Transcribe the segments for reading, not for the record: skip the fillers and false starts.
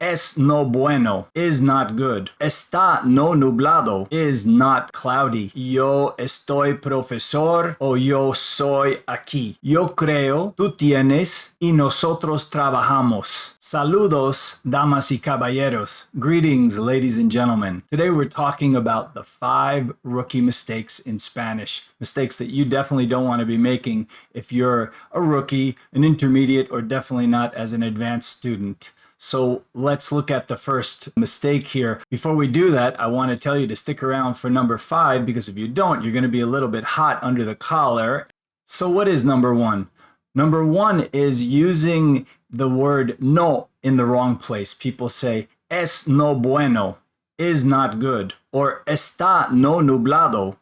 Es no bueno is not good. Está no nublado is not cloudy. Yo estoy profesor o yo soy aquí. Yo creo, tú tienes y nosotros trabajamos. Saludos, damas y caballeros. Greetings, ladies and gentlemen. Today we're talking about the 5 rookie mistakes in Spanish. Mistakes that you definitely don't want to be making if you're a rookie, an intermediate, or definitely not as an advanced student. So let's look at the first mistake here. Before we do that, I want to tell you to stick around for number 5, because if you don't, you're going to be a little bit hot under the collar. So what is number 1? Number 1 is using the word no in the wrong place. People say es no bueno, is not good, or está no nublado,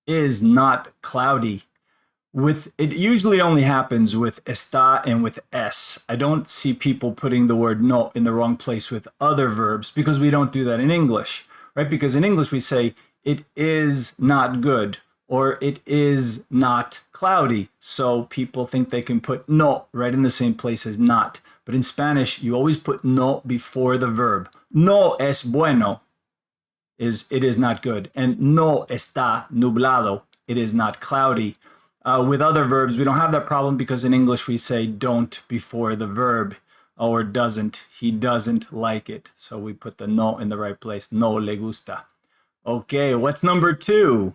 is not cloudy. It usually only happens with está and with es. I don't see people putting the word no in the wrong place with other verbs, because we don't do that in English, right? Because in English we say it is not good or it is not cloudy. So people think they can put no right in the same place as not. But in Spanish, you always put no before the verb. No es bueno is it is not good, and no está nublado, it is not cloudy. With other verbs, we don't have that problem, because in English we say don't before the verb, or doesn't. He doesn't like it. So we put the no in the right place. No le gusta. Okay, what's number 2?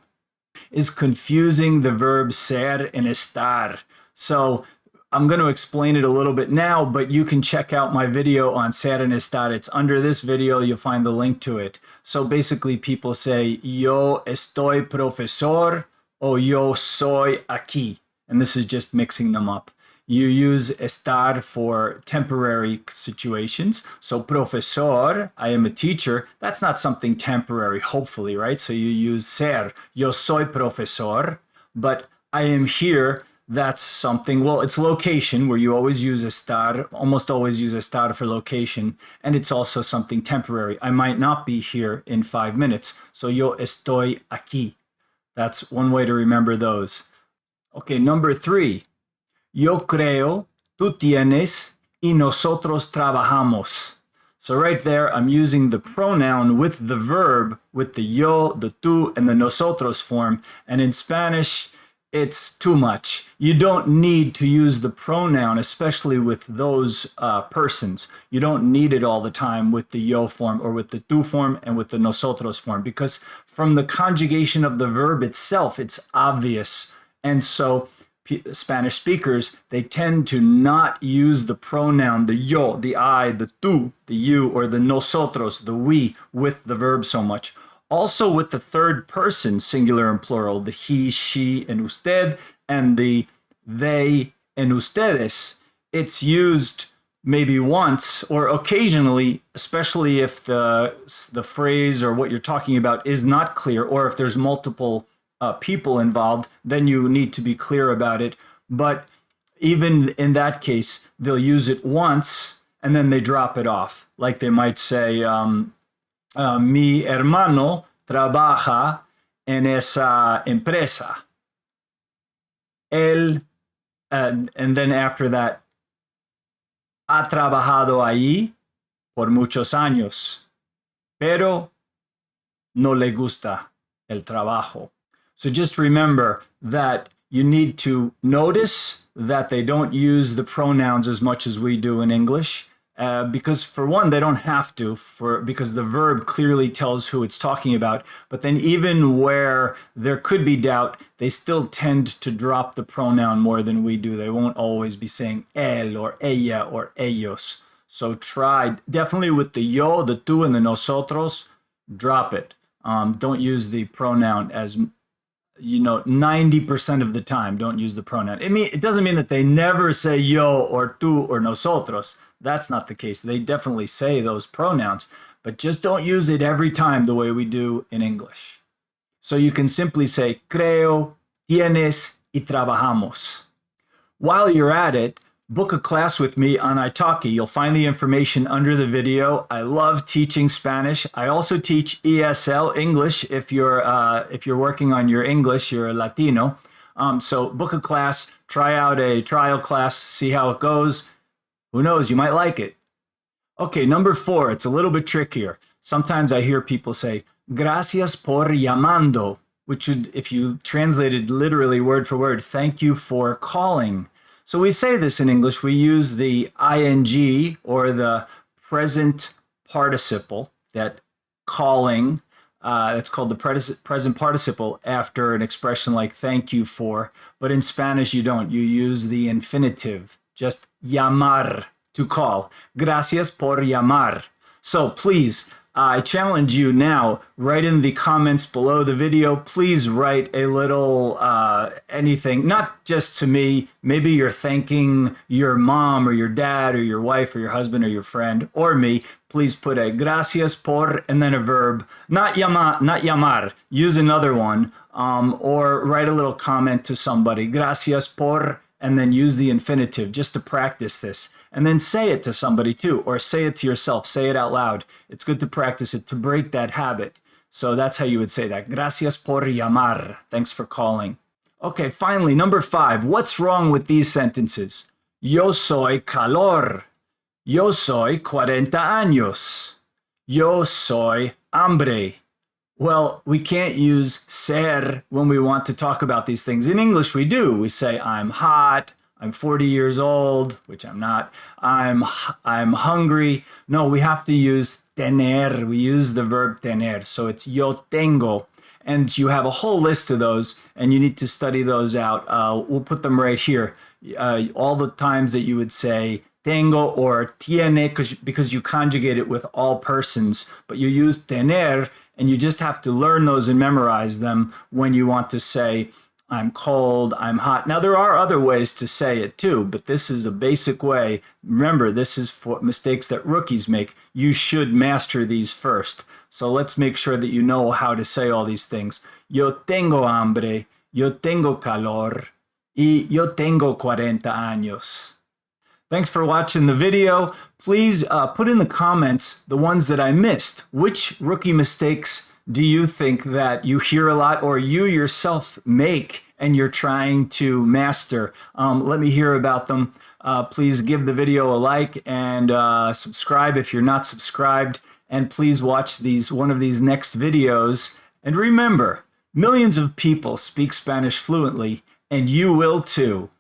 Is confusing the verb ser and estar. So I'm going to explain it a little bit now, but you can check out my video on ser and estar. It's under this video. You'll find the link to it. So basically people say yo estoy profesor, o yo soy aquí. And this is just mixing them up. You use estar for temporary situations. So profesor, I am a teacher. That's not something temporary, hopefully, right? So you use ser, yo soy profesor, but I am here. That's something, well, it's location, where you always use estar, almost always use estar for location. And it's also something temporary. I might not be here in 5 minutes. So yo estoy aquí. That's one way to remember those. Okay, number 3. Yo creo, tú tienes, y nosotros trabajamos. So right there, I'm using the pronoun with the verb, with the yo, the tú, and the nosotros form. And in Spanish, it's too much. You don't need to use the pronoun, especially with those persons. You don't need it all the time with the yo form or with the tú form and with the nosotros form, because from the conjugation of the verb itself, it's obvious. And so Spanish speakers, they tend to not use the pronoun, the yo, the I, the tú, the you, or the nosotros, the we, with the verb so much. Also with the third person, singular and plural, the he, she, and usted, and the they and ustedes, it's used maybe once or occasionally, especially if the phrase or what you're talking about is not clear, or if there's multiple people involved, then you need to be clear about it. But even in that case, they'll use it once and then they drop it off. Like they might say, mi hermano trabaja en esa empresa. Él, and then after that, ha trabajado ahí por muchos años, pero no le gusta el trabajo. So just remember that you need to notice that they don't use the pronouns as much as we do in English. Because for one, they don't have to, because the verb clearly tells who it's talking about. But then even where there could be doubt, they still tend to drop the pronoun more than we do. They won't always be saying él or ella or ellos. So try, definitely with the yo, the tú, and the nosotros, drop it. Don't use the pronoun as, 90% of the time, don't use the pronoun. It doesn't mean that they never say yo or tú or nosotros. That's not the case. They definitely say those pronouns, but just don't use it every time the way we do in English. So you can simply say creo, tienes, y trabajamos. While you're at it, book a class with me on Italki. You'll find the information under the video. I love teaching Spanish. I also teach ESL, English, if you're working on your English, you're a Latino. So book a class, try out a trial class, see how it goes. Who knows, you might like it. Okay, number 4, it's a little bit trickier. Sometimes I hear people say, gracias por llamando, which would, if you translated literally word for word, thank you for calling. So we say this in English, we use the ing or the present participle, that calling, it's called the present participle after an expression like thank you for, but in Spanish you don't. You use the infinitive, just llamar, to call. Gracias por llamar. So please, I challenge you now, write in the comments below the video. Please write a little anything, not just to me. Maybe you're thanking your mom or your dad or your wife or your husband or your friend or me. Please put a gracias por and then a verb. Not llamar. Use another one. Or write a little comment to somebody. Gracias por, and then use the infinitive just to practice this. And then say it to somebody too, or say it to yourself. Say it out loud. It's good to practice it to break that habit. So that's how you would say that. Gracias por llamar. Thanks for calling. Okay, finally, number 5. What's wrong with these sentences? Yo soy calor. Yo soy 40 años. Yo soy hambre. Well, we can't use ser when we want to talk about these things. In English, we do. We say, I'm hot. I'm 40 years old, which I'm not. I'm hungry. No, we have to use tener. We use the verb tener. So it's yo tengo. And you have a whole list of those, and you need to study those out. We'll put them right here. All the times that you would say tengo or tiene, because you conjugate it with all persons, but you use tener, and you just have to learn those and memorize them when you want to say, I'm cold, I'm hot. Now, there are other ways to say it too, but this is a basic way. Remember, this is for mistakes that rookies make. You should master these first. So let's make sure that you know how to say all these things. Yo tengo hambre, yo tengo calor, y yo tengo 40 años. Thanks for watching the video. Please put in the comments the ones that I missed. Which rookie mistakes do you think that you hear a lot or you yourself make and you're trying to master? Let me hear about them. Please give the video a like and subscribe if you're not subscribed. And please watch one of these next videos. And remember, millions of people speak Spanish fluently, and you will too.